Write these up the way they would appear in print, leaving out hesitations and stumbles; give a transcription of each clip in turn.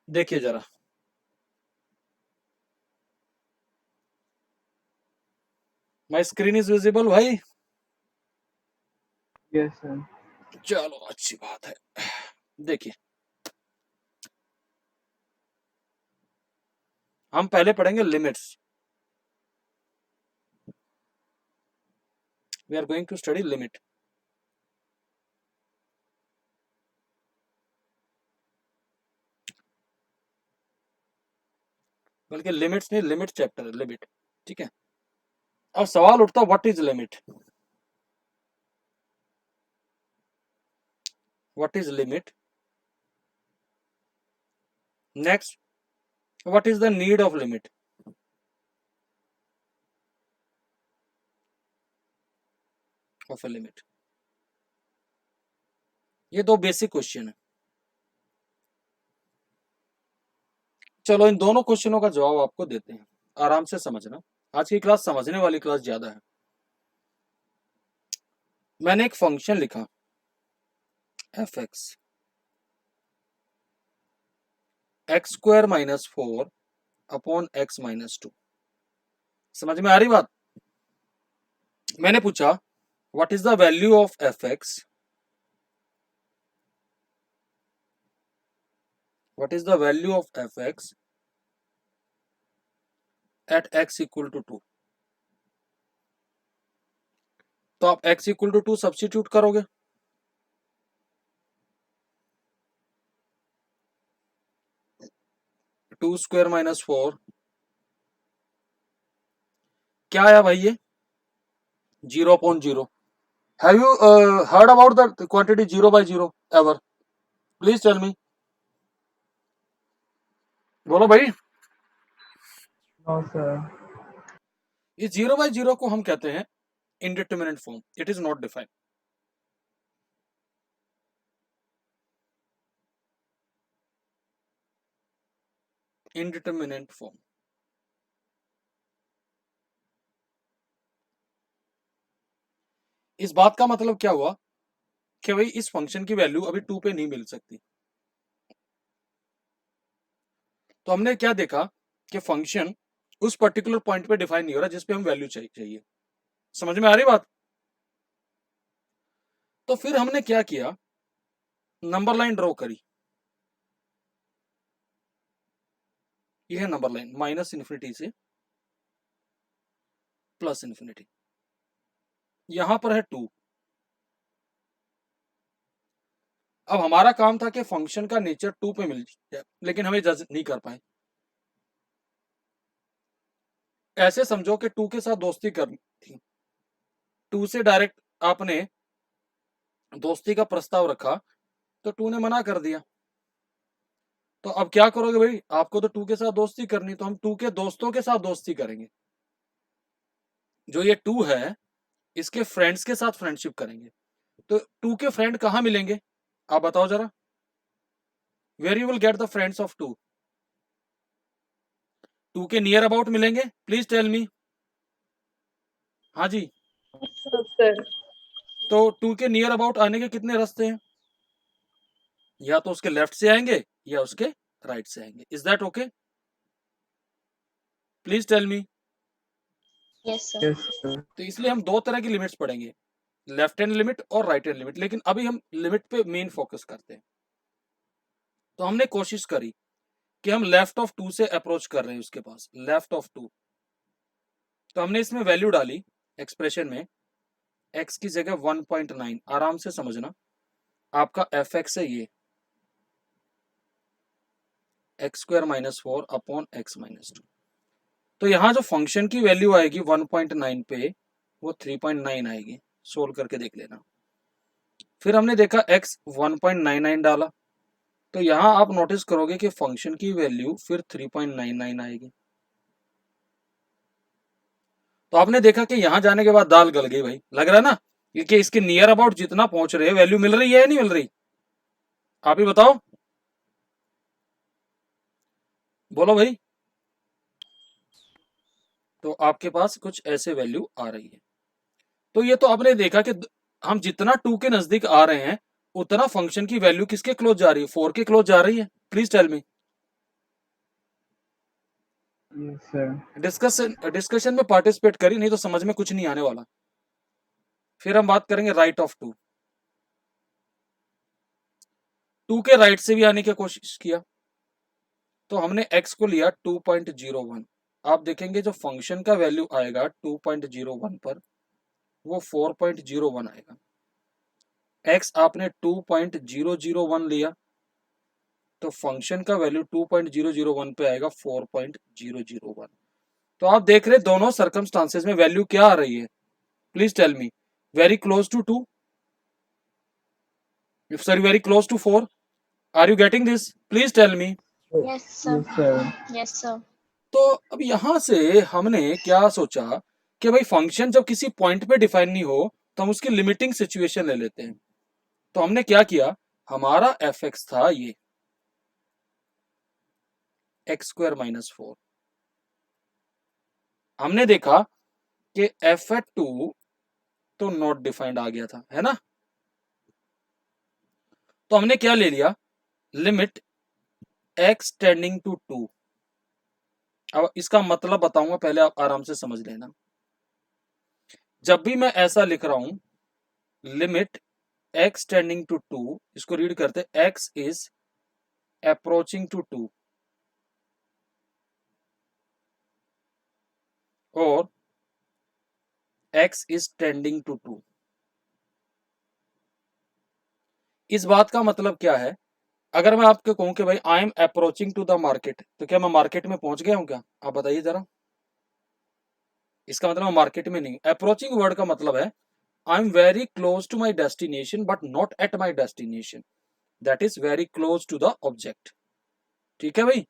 देखिए जरा, my screen is visible भाई? Yes sir. चलो अच्छी बात है। देखिए, हम पहले पढ़ेंगे limits. We are going to study limit. बल्कि लिमिट्स नहीं, लिमिट चैप्टर है, लिमिट। ठीक है। अब सवाल उठता, what is limit? What is limit? Next, what is the need of limit? Of a limit. ये दो बेसिक क्वेश्चन है। चलो इन दोनों क्वेश्चनों का जवाब आपको देते हैं, आराम से समझना। आज की क्लास समझने वाली क्लास ज्यादा है। मैंने एक फंक्शन लिखा f x, x square minus 4 upon x minus 2। समझ में आ रही बात? मैंने पूछा what is the value of f x, what is the value of f x at x equal to 2। तो आप x इक्वल टू 2 सब्स्टिट्यूट करोगे, टू स्क्वायर माइनस 4 क्या आया भाई? ये 0.0। Have you heard about the quantity 0 by 0 ever? Please tell me. बोलो भाई। No sir. ये 0 by 0 को हम कहते हैं indeterminate form. It is not defined. Indeterminate form. इस बात का मतलब क्या हुआ कि भाई इस फंक्शन की वैल्यू अभी 2 पे नहीं मिल सकती। तो हमने क्या देखा कि फंक्शन उस पर्टिकुलर पॉइंट पे डिफाइन नहीं हो रहा जिस पे हम वैल्यू चाहिए। समझ में आ रही बात? तो फिर हमने क्या किया, नंबर लाइन ड्रॉ करी। यह है नंबर लाइन, माइनस इन्फिनिटी से प्लस इन्फिनिटी। यहां पर है 2। अब हमारा काम था कि फंक्शन का नेचर 2 पे मिल जाए, लेकिन हमें जज नहीं कर पाए। ऐसे समझो कि 2 के साथ दोस्ती करनी थी, 2 से डायरेक्ट आपने दोस्ती का प्रस्ताव रखा तो 2 ने मना कर दिया। तो अब क्या करोगे भाई? आपको तो 2 के साथ दोस्ती करनी, तो हम 2 के दोस्तों के साथ दोस्ती करेंगे। जो ये 2 है इसके फ्रेंड्स के साथ फ्रेंडशिप करेंगे। तो 2 के फ्रेंड कहां मिलेंगे? आप बताओ जरा, where you will get the friends of 2? 2 के नियर अबाउट मिलेंगे? Please tell me. हाँ जी। सर तो 2 के नियर अबाउट आने के कितने रास्ते हैं? या तो उसके लेफ्ट से आएंगे या उसके राइट से आएंगे। Is that okay? Please tell me. Yes sir. Yes sir. तो इसलिए हम दो तरह की लिमिट्स पढ़ेंगे, लेफ्ट हैंड लिमिट और राइट हैंड लिमिट। लेकिन अभी हम लिमिट पे मेन फोकस करते हैं। तो हमने कोशिश करी कि हम लेफ्ट ऑफ 2 से अप्रोच कर रहे हैं उसके पास, लेफ्ट ऑफ 2। तो हमने इसमें वैल्यू डाली एक्सप्रेशन में, x की जगह 1.9। आराम से समझना, आपका एफ एक्स है ये x square minus 4 upon x minus 2। तो यहां जो फंक्शन की वैल्यू आएगी 1.9 पे, वो 3.9 आएगी। सोल्व करके देख लेना। फिर हमने देखा x 1.99 डाला, तो यहां आप नोटिस करोगे कि फंक्शन की वैल्यू फिर 3.99 आएगी। तो आपने देखा कि यहां जाने के बाद दाल गल गई भाई, लग रहा है ना, क्योंकि इसके नियर अबाउट जितना पहुंच रहे हैं वैल्यू मिल रही है या नहीं मिल रही? आप ही बताओ, बोलो भाई। तो आपके पास कुछ ऐसे वैल्यू आ रही है। तो ये तो आपने देखा कि हम जितना 2 के नजदीक आ रहे हैं उतना फंक्शन की वैल्यू किसके क्लोज जा रही है? 4 के क्लोज जा रही है। Please tell me. Yes, sir. Discussion में पार्टिसिपेट करी, नहीं तो समझ में कुछ नहीं आने वाला। फिर हम बात करेंगे राइट ऑफ टू। टू के राइट से भी आने की कोशिश किया, तो हमने x को लिया 2.01। आप देखेंगे जो फंक्शन का वैल्यू आएगा 2.01 पर वो 4.01 आएगा। x आपने 2.001 लिया तो फंक्शन का वैल्यू 2.001 पे आएगा 4.001। तो आप देख रहे दोनों सर्कमस्टांसेस में वैल्यू क्या आ रही है? Please tell me. Very close to 2, sorry very close to 4। Are you getting this? Please tell me. Yes, sir. Yes, sir. Yes, sir. तो अब यहां से हमने क्या सोचा कि भाई फंक्शन जब किसी पॉइंट पे डिफाइन नहीं हो तो हम उसकी लिमिटिंग सिचुएशन ले लेते हैं। तो हमने क्या किया, हमारा एफ एक्स था ये एक्स स्क्वायर माइनस 4। हमने देखा कि एफ एट टू तो नॉट डिफाइंड आ गया था, है ना। तो हमने क्या ले लिया, लिमिट एक्स टेंडिंग टू 2। अब इसका मतलब बताऊंगा, पहले आप आराम से समझ लेना। जब भी मैं ऐसा लिख रहा हूं, लिमिट x टेंडिंग टू 2, इसको रीड करते x इज अप्रोचिंग टू 2 और x इज टेंडिंग टू 2। इस बात का मतलब क्या है, अगर मैं आपको कहूं कि भाई I am approaching to the market, तो क्या मैं मार्केट में पहुंच गया हूं क्या? आप बताइए जरा। इसका मतलब मैं मार्केट में नहीं। अप्रोचिंग वर्ड का मतलब है I am very close to my destination but not at my destination, that is very close to the object. ठीक है भाई।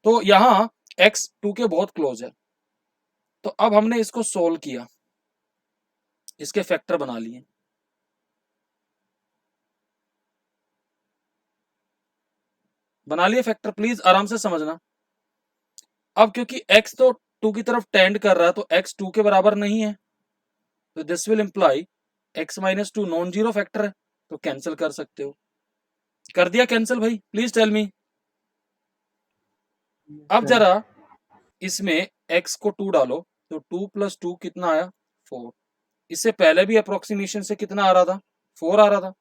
तो यहां x 2 के बहुत क्लोज है। तो अब हमने इसको सोल्व किया, इसके फैक्टर बना लिए। बना लिए फैक्टर, प्लीज आराम से समझना। अब क्योंकि x तो 2 की तरफ टेंड कर रहा है तो x 2 के बराबर नहीं है, तो this will imply x minus 2 non zero factor है, तो कैंसिल कर सकते हो। कर दिया कैंसिल भाई? Please tell me. Yes, अब sir. जरा इसमें x को 2 डालो तो 2 प्लस 2 कितना आया? 4। इससे पहले भी अप्रोक्सीमेशन से कितना आ रहा था? 4 आ रहा था।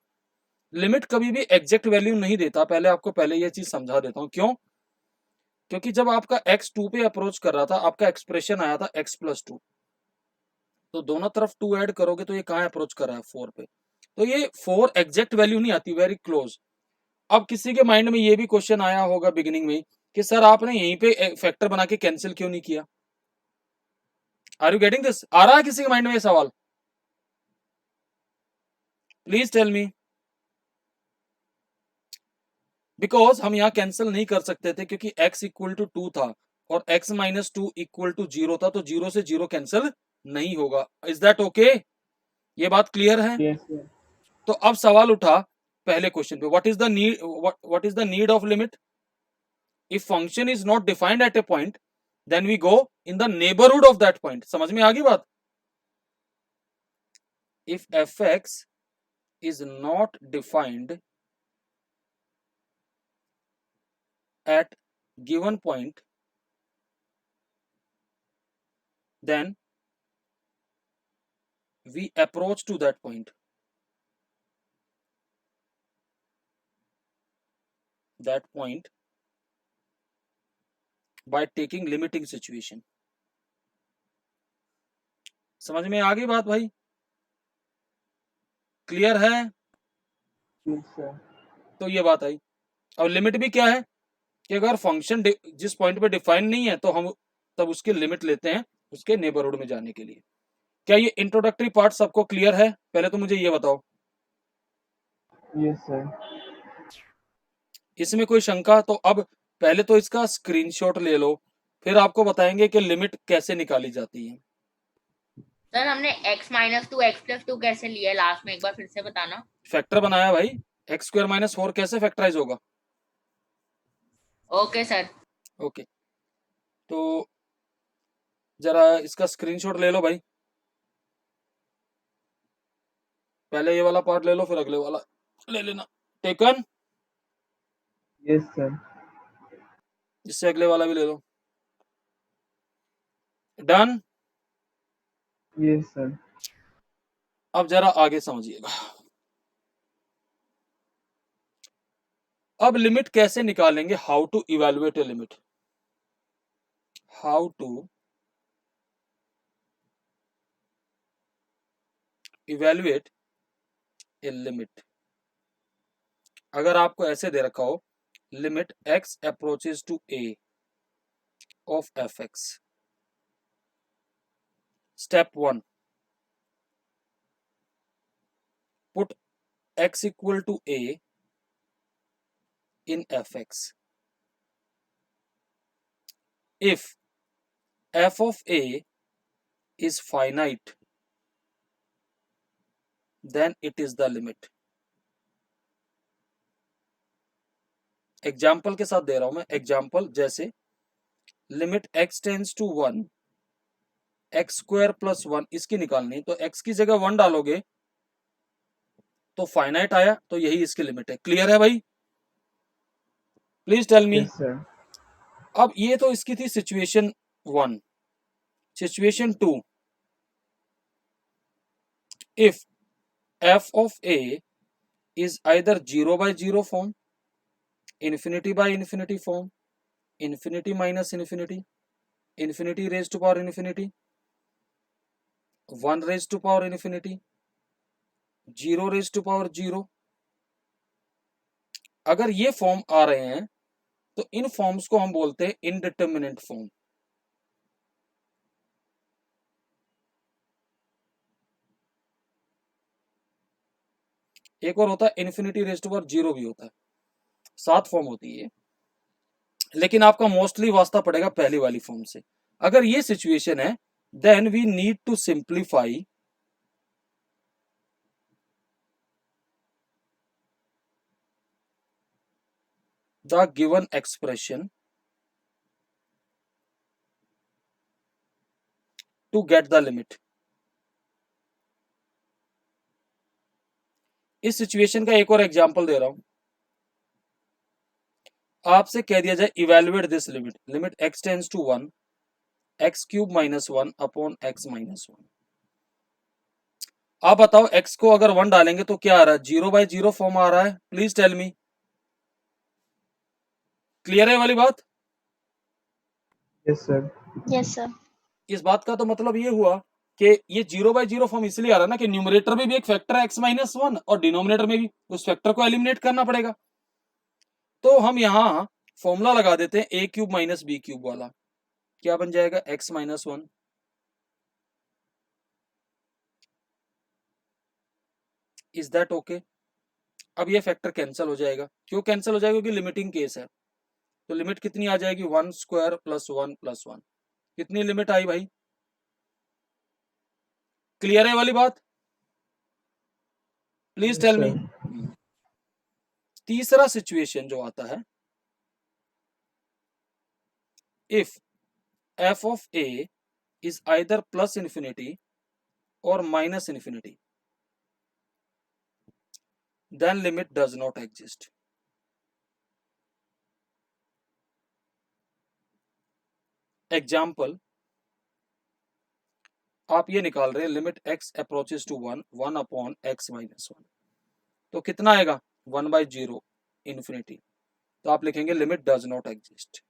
लिमिट कभी भी एग्जैक्ट वैल्यू नहीं देता, पहले आपको पहले ये चीज समझा देता हूं। क्यों? क्योंकि जब आपका x 2 पे अप्रोच कर रहा था, आपका एक्सप्रेशन आया था x प्लस 2, तो दोनों तरफ 2 ऐड करोगे तो ये कहां अप्रोच कर रहा है? 4 पे। तो ये 4 एग्जैक्ट वैल्यू नहीं आती, वेरी क्लोज। अब किसी के माइंड में ये भी क्वेश्चन आया होगा बिगिनिंग में कि सर आपने यहीं पे फैक्टर बना के कैंसिल क्यों नहीं किया? Are you getting this? आ रहा है किसी के माइंड में ये सवाल? Please tell me. बिकॉज हम यहाँ कैंसिल नहीं कर सकते थे क्योंकि x इक्वल टू 2 था और x माइनस 2 इक्वल टू 0 था, तो 0 से 0 कैंसिल नहीं होगा। Is that okay? ये बात क्लियर है? Yes, sir. तो अब सवाल उठा पहले क्वेश्चन पे, what is the need of limit? If function is not defined at a point then we go in the neighbourhood of that point. समझ में आ गई बात? If f x is not defined at given point then we approach to that point by taking limiting situation। समझ में आ गई बात भाई? क्लियर है? Yes, sir. तो ये बात आई। और लिमिट भी क्या है कि अगर फंक्शन जिस पॉइंट पे डिफाइन नहीं है तो हम तब उसकी लिमिट लेते हैं उसके नेबरहुड में जाने के लिए। क्या ये इंट्रोडक्टरी पार्ट सबको क्लियर है? पहले तो मुझे ये बताओ। Yes, sir. इसमें कोई शंका? तो अब पहले तो इसका स्क्रीनशॉट ले लो, फिर आपको बताएंगे कि लिमिट कैसे निकाली जाती है। सर हमने x माइनस 2 x प्लस 2 कैसे लिया है लास्ट में, एक बार फिर से बताना। फैक्टर बनाया भाई, एक्स स्क्वायर माइनस 4 कैसे फैक्टराइज होगा? Okay sir. ओके, तो जरा इसका स्क्रीनशॉट ले लो भाई। पहले ये वाला पार्ट ले लो फिर अगले वाला ले लेना। टेकन? Yes, sir. इससे अगले वाला भी ले लो। डन। Yes, sir. अब जरा आगे समझिएगा। अब लिमिट कैसे निकालेंगे? How to evaluate a limit. How to evaluate a limit. अगर आपको ऐसे दे रखा हो, limit x approaches to a of fx, step 1, put x equal to a in fx if f of a is finite, then it is the limit। Example के साथ दे रहा हूं मैं। एग्जाम्पल जैसे limit x tends to 1 x square plus 1, इसकी निकालनी, तो x की जगह 1 डालोगे तो फाइनाइट आया, तो यही इसकी लिमिट है। क्लियर है भाई? Please tell me. Yes, sir. अब ये तो इसकी थी situation 1। Situation 2, if f of a is either 0 by 0 form, infinity by infinity form, infinity minus infinity, infinity raised to power infinity, 1 raised to power infinity, 0 raised to power 0, अगर ये form आ रहे हैं तो इन फॉर्म्स को हम बोलते हैं indeterminate form. एक और होता है इन्फिनिटी रेज़ टू पावर 0 भी होता है। 7 फॉर्म होती है, लेकिन आपका मोस्टली वास्ता पड़ेगा पहली वाली फॉर्म से। अगर ये सिचुएशन है, then we need to simplify the given expression to get the limit। इस सिचुएशन का एक और एग्जांपल दे रहा हूं। आपसे कह दिया जाए evaluate this limit, limit x tends to 1 x cube minus 1 upon x minus 1। आप बताओ x को अगर 1 डालेंगे तो क्या आ रहा है? 0 बाई 0 फॉर्म आ रहा है। Please tell me. क्लियर है वाली बात? Yes, sir. Yes, sir. इस बात का तो मतलब ये हुआ कि ये 0 बाई 0 फॉर्म इसलिए आ रहा है ना कि न्यूमरेटर में भी एक फैक्टर है x माइनस 1 और डिनोमिनेटर में भी, उस फैक्टर को एलिमिनेट करना पड़ेगा। तो हम यहां फॉर्मूला लगा देते हैं a cube minus b cube वाला। क्या बन जाएगा? x minus 1। Is that okay? अब ये फैक्टर कैंसिल हो जाएगा। क्यों कैंसिल हो जाएगा? क्योंकि लिमिटिंग केस है। तो लिमिट कितनी आ जाएगी? 1 स्क्वायर प्लस 1 प्लस 1। कितनी लिमिट आई भाई? क्लियर है वाली बात? Please Yes, tell me. sir. तीसरा सिचुएशन जो आता है, if f of a is either plus infinity or minus infinity, then limit does not exist। Example, आप ये निकाल रहे हैं limit x approaches to 1 1 upon x minus 1, तो कितना आएगा? 1 बाई 0 इन्फिनिटी। तो आप लिखेंगे limit does not exist.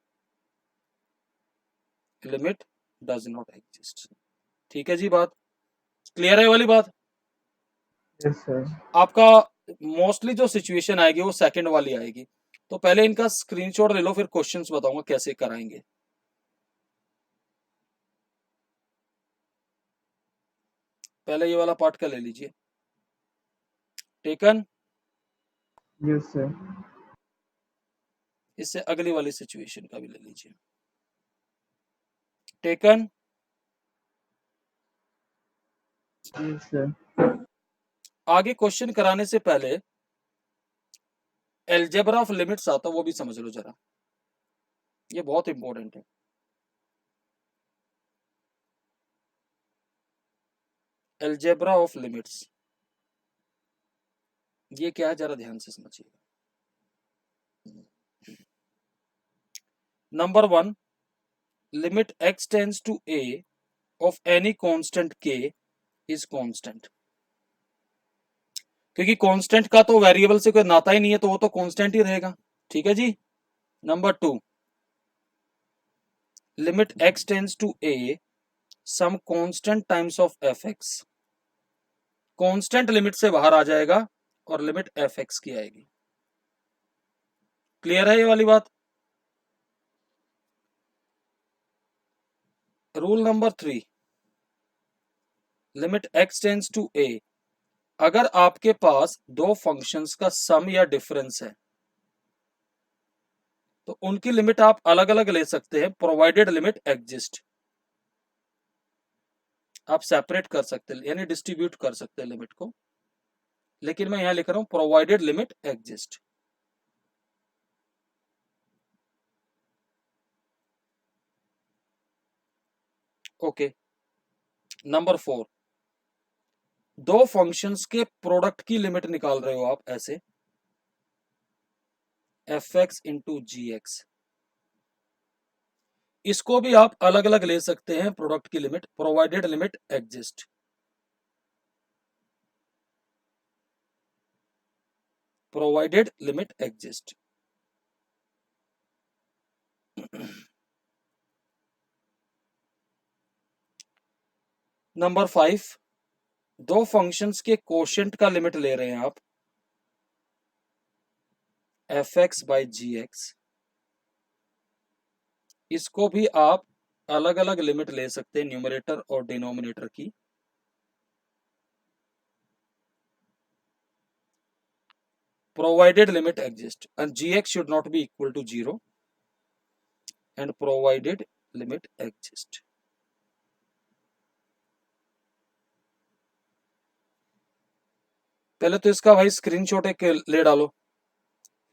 Limit does not exist. ठीक है जी, बात क्लियर है वाली बात? Yes, sir. आपका मोस्टली जो सिचुएशन आएगी वो सेकंड वाली आएगी। तो पहले इनका स्क्रीनशॉट ले लो, फिर क्वेश्चंस बताऊंगा कैसे कराएंगे। पहले ये वाला पार्ट का ले लीजिए। टेकन? Yes, sir. इससे अगली वाली सिचुएशन का भी ले लीजिए। टेकन? Yes, sir. आगे क्वेश्चन कराने से पहले एल्जेब्रा ऑफ लिमिट्स आता है, वो भी समझ लो जरा, ये बहुत इंपॉर्टेंट है। एल्जेब्रा ऑफ लिमिट्स ये क्या है, जरा ध्यान से समझिएगा। Number 1, limit x tends to a of any constant k is constant. क्योंकि कांस्टेंट का तो वेरिएबल से कोई नाता ही नहीं है, तो वो तो कांस्टेंट ही रहेगा। ठीक है जी। Number 2, limit x tends to a some constant times of fx। Constant limit से बाहर आ जाएगा और लिमिट fx की आएगी। क्लियर है ये वाली बात? Rule number 3, limit x tends to a। अगर आपके पास दो फंक्शंस का सम या डिफरेंस है तो उनकी लिमिट आप अलग अलग ले सकते हैं, प्रोवाइडेड लिमिट एग्जिस्ट। आप सेपरेट कर सकते हैं, यानी डिस्ट्रीब्यूट कर सकते हैं लिमिट को, लेकिन मैं यहां लिख रहा हूं provided limit exist. Okay. Number 4, दो फंक्शंस के प्रोडक्ट की लिमिट निकाल रहे हो आप ऐसे, fx इंटू जी एक्स। इसको भी आप अलग अलग ले सकते हैं, प्रोडक्ट की limit, provided limit exist. Provided limit exist. Number 5, दो फंक्शंस के कोशेंट का लिमिट ले रहे हैं आप, fx बाई जी एक्स। इसको भी आप अलग अलग लिमिट ले सकते हैं, न्यूमरेटर और डिनोमिनेटर की। Provided limit exist and gx should not be equal to 0 and provided limit exist। पहले तो इसका भाई स्क्रीनशॉट एक ले डालो,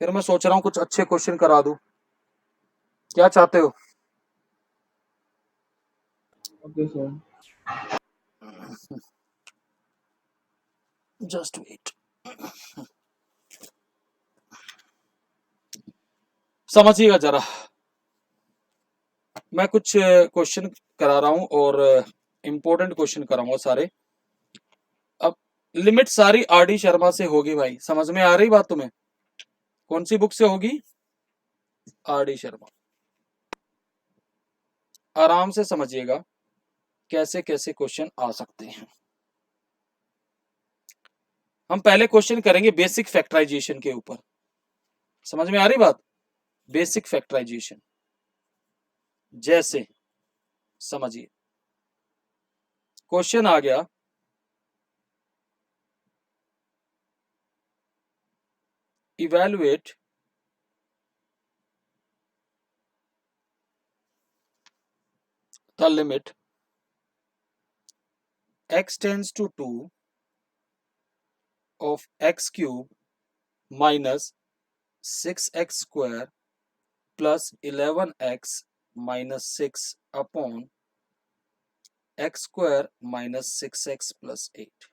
फिर मैं सोच रहा हूं कुछ अच्छे क्वेश्चन करा दूं। क्या चाहते हो? Okay, sir. Just wait. समझिएगा जरा, मैं कुछ क्वेश्चन करा रहा हूं और इंपॉर्टेंट क्वेश्चन कराऊंगा सारे। अब लिमिट सारी आर डी शर्मा से होगी भाई, समझ में आ रही बात तुम्हें? कौन सी बुक से होगी? R D Sharma. आराम से समझिएगा कैसे कैसे क्वेश्चन आ सकते हैं। हम पहले क्वेश्चन करेंगे बेसिक फैक्टराइजेशन के ऊपर। समझ में आ रही बात? बेसिक फैक्टराइजेशन जैसे, समझिए क्वेश्चन आ गया, evaluate the limit x tends to 2 of x cube minus 6x square plus 11x minus 6 upon x square minus 6x plus 8।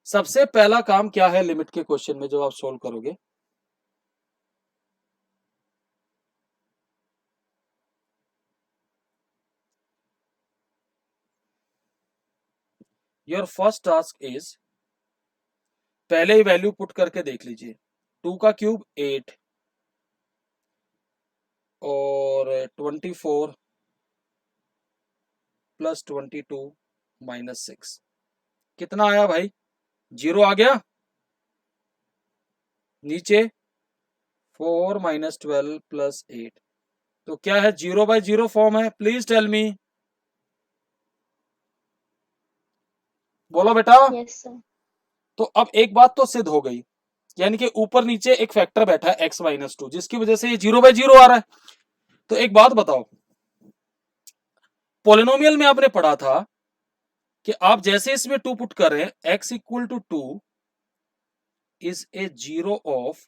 सबसे पहला काम क्या है लिमिट के क्वेश्चन में जो आप सोल्व करोगे? योर फर्स्ट टास्क इज, पहले ही वैल्यू पुट करके देख लीजिए। 2 का क्यूब 8 और 24 प्लस 22 माइनस 6 कितना आया भाई? 0 आ गया। नीचे 4 माइनस 12 प्लस 8, तो क्या है? 0 बाई 0 फॉर्म है। प्लीज टेल मी, बोलो बेटा। Yes, sir. तो अब एक बात तो सिद्ध हो गई, यानी कि ऊपर नीचे एक फैक्टर बैठा है x माइनस 2, जिसकी वजह से ये 0 बाई 0 आ रहा है। तो एक बात बताओ, पॉलिनोमियल में आपने पढ़ा था कि आप जैसे इसमें 2 पुट कर रहे हैं, x equal to 2 is a zero of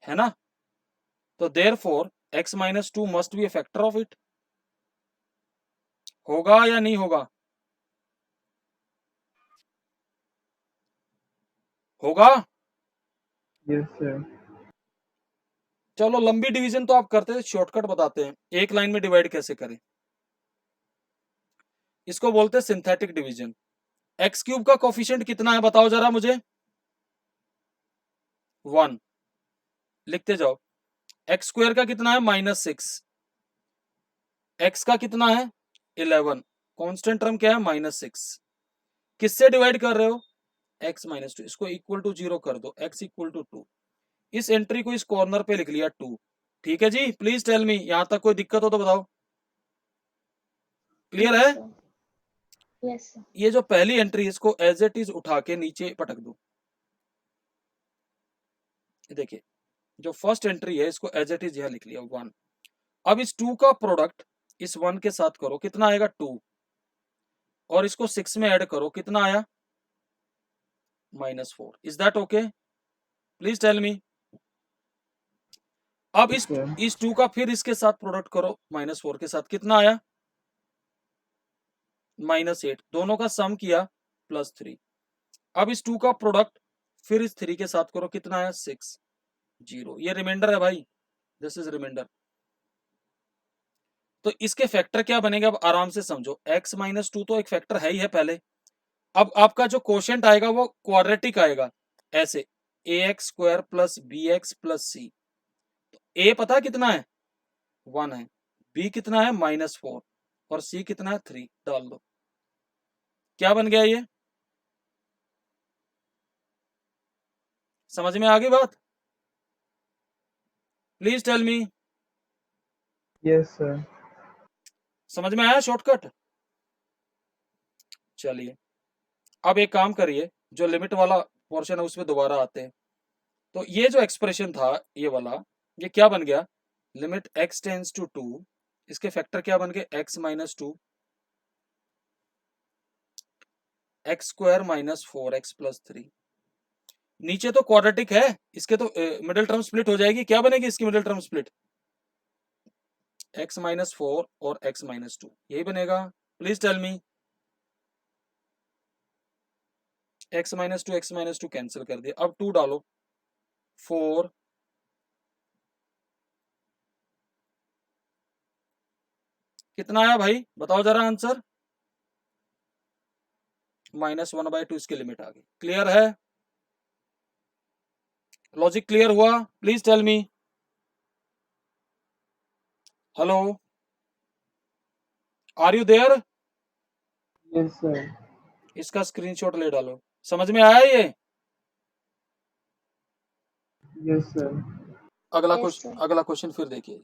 है ना, तो therefore x minus 2 must be a factor of it. होगा या नहीं होगा? होगा। Yes, sir. चलो लंबी डिवीजन तो आप करते थे, शॉर्टकट बताते हैं, एक लाइन में डिवाइड कैसे करें। इसको बोलते हैं सिंथेटिक डिवीजन। एक्स क्यूब का कोफिशिएंट कितना है बताओ जरा मुझे। 1 लिखते जाओ। एक्स स्क्वायर का कितना है -6, एक्स का कितना है 11, कांस्टेंट टर्म क्या है -6। किससे डिवाइड कर रहे हो, x - 2, इसको इक्वल टू 0 कर दो, x इक्वल टू 2। इस एंट्री को इस कॉर्नर पे लिख लिया 2। ठीक है जी, प्लीज टेल मी, यहां तक कोई दिक्कत हो तो बताओ। क्लियर है? Yes, sir. ये जो पहली एंट्री, इसको एज इट इज उठा के नीचे पटक दो। देखिए जो फर्स्ट एंट्री है इसको एज इट इज यहां लिख लिया 1। अब इस 2 का प्रोडक्ट इस 1 के साथ करो, कितना आएगा 2, और इसको 6 में ऐड करो, कितना आया -4। Is that okay? Please tell me. अब Yes, sir. इस 2 का फिर इसके साथ प्रोडक्ट करो -4 के साथ, कितना आया -8। दोनों का सम किया +3। अब इस 2 का प्रोडक्ट फिर इस 3 के साथ करो, कितना आया 6, 0। ये रिमाइंडर है भाई, दिस इज रिमाइंडर। तो इसके फैक्टर क्या बनेगा अब आराम से समझो। x - 2 तो एक फैक्टर है ही है पहले। अब आपका जो क्वोशिएंट आएगा वो क्वाड्रेटिक आएगा, ऐसे ax² + bx + c। तो a पता कितना है 1 है, b कितना है -4, और c कितना है 3। डाल दो, क्या बन गया ये, समझ में आ गई बात? Please tell me. Yes, sir. समझ में आया शॉर्टकट? चलिए अब एक काम करिए, जो लिमिट वाला पोर्शन है उसमें दोबारा आते हैं। तो ये जो एक्सप्रेशन था ये वाला, ये क्या बन गया, लिमिट x टेंड्स टू 2, इसके फैक्टर क्या बन गए x - 2, x² - 4x + 3। नीचे तो क्वाड्रेटिक है, इसके तो मिडिल टर्म स्प्लिट हो जाएगी। क्या बनेगी इसकी मिडिल टर्म स्प्लिट, x - 4 और x - 2, यही बनेगा। Please tell me. x - 2 x - 2 cancel कर दिया, अब 2 डालो, 4 कितना आया भाई बताओ जरा आंसर, -1/2 इसकी लिमिट आ गई। क्लियर है? लॉजिक क्लियर हुआ? Please tell me. Hello, are you there? Yes, sir. इसका स्क्रीनशॉट ले डालो। समझ में आया ये? Yes, sir. अगला Yes, क्वेश्चन, sir. अगला क्वेश्चन फिर देखिए।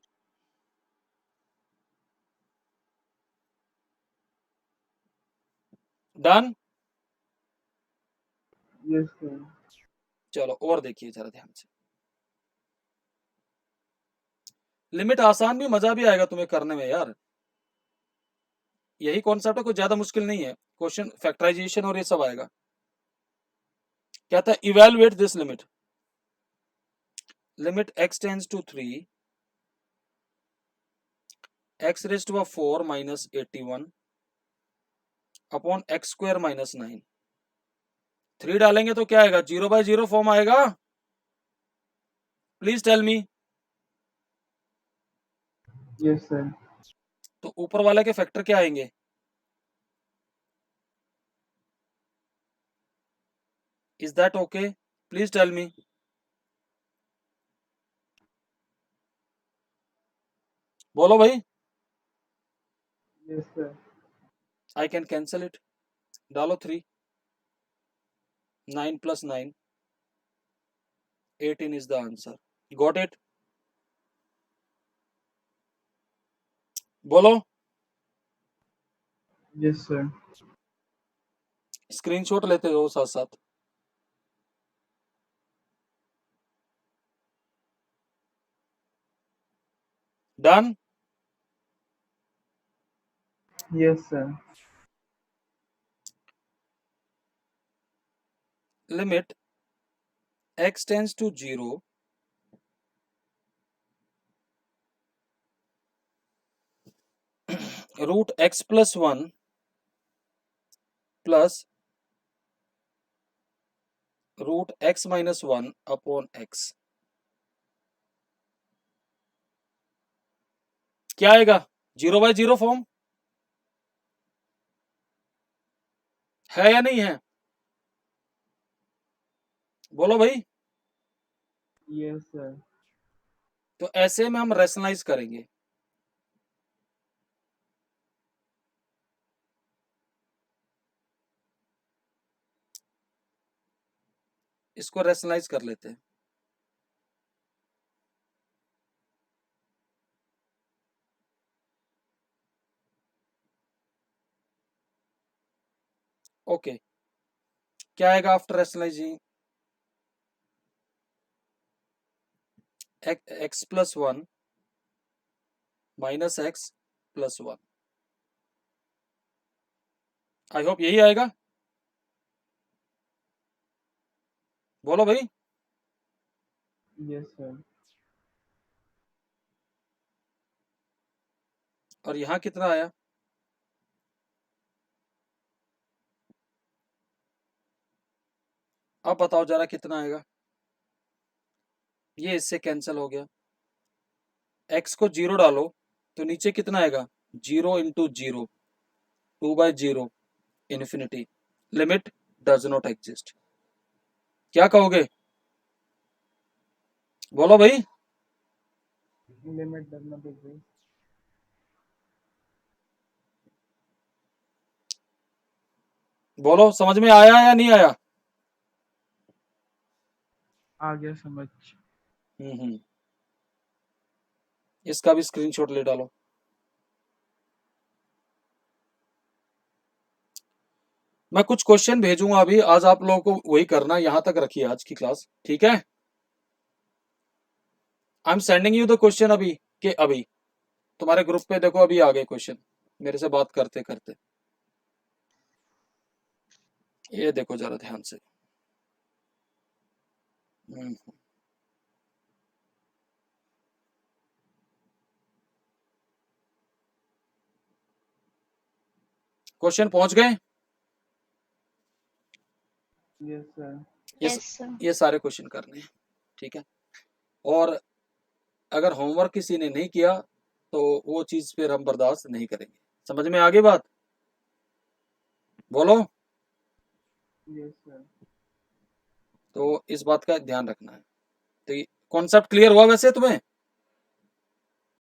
डन? Yes, sir. चलो और देखिए जरा ध्यान से। लिमिट आसान भी, मजा भी आएगा तुम्हें करने में यार। यही कॉन्सेप्ट है, कोई ज्यादा मुश्किल नहीं है। क्वेश्चन फैक्टराइजेशन और ये सब आएगा। कहता है evaluate this limit, limit x tends to 3, x⁴ - 81 अपॉन x² - 9। 3 डालेंगे तो क्या आएगा, 0/0 फॉर्म आएगा। Please tell me. Yes, sir. तो ऊपर वाले के फैक्टर क्या आएंगे, is that okay? Please tell me. बोलो भाई। Yes, sir. I can cancel it, डालो 3, 9 + 9 18 is the answer. Got it? बोलो। Yes, sir. स्क्रीनशॉट लेते हो साथ साथ। Done? Yes, sir. Limit x tends to 0, √x + 1 plus root x minus 1 upon x, क्या आएगा? 0/0 फॉर्म है या नहीं है? बोलो भाई। Yes, sir. तो ऐसे में हम रैशनलाइज करेंगे। इसको रैशनलाइज कर लेते हैं। ओके, क्या आएगा after rationalising? X plus 1 minus x plus 1। I hope यही आएगा। बोलो भाई। Yes, sir. और यहां कितना आया? अब बताओ जरा कितना आएगा? ये इससे कैंसिल हो गया। एक्स को 0 डालो तो नीचे कितना आएगा? 0 into 0, 2/0 infinity, limit does not exist. क्या कहोगे? बोलो भाई। Limit does not exist. बोलो, समझ में आया या नहीं आया? आ गया समझ। इसका भी स्क्रीनशॉट ले डालो। मैं कुछ क्वेश्चन भेजूंगा अभी, आज आप लोगों को वही करना। यहां तक रखिए आज की क्लास, ठीक है? I am sending you the question अभी के अभी तुम्हारे ग्रुप पे देखो, अभी आ गए क्वेश्चन मेरे से बात करते करते। ये देखो जरा ध्यान से। क्वेश्चन पहुंच गए? Yes, sir. ये Yes, sir. ये सारे क्वेश्चन करने हैं, ठीक है? और अगर होमवर्क किसी ने नहीं किया तो वो चीज फिर हम बर्दाश्त नहीं करेंगे। समझ में आ गई बात? बोलो। Yes, sir. तो इस बात का ध्यान रखना है। तो कॉन्सेप्ट क्लियर हुआ वैसे तुम्हें?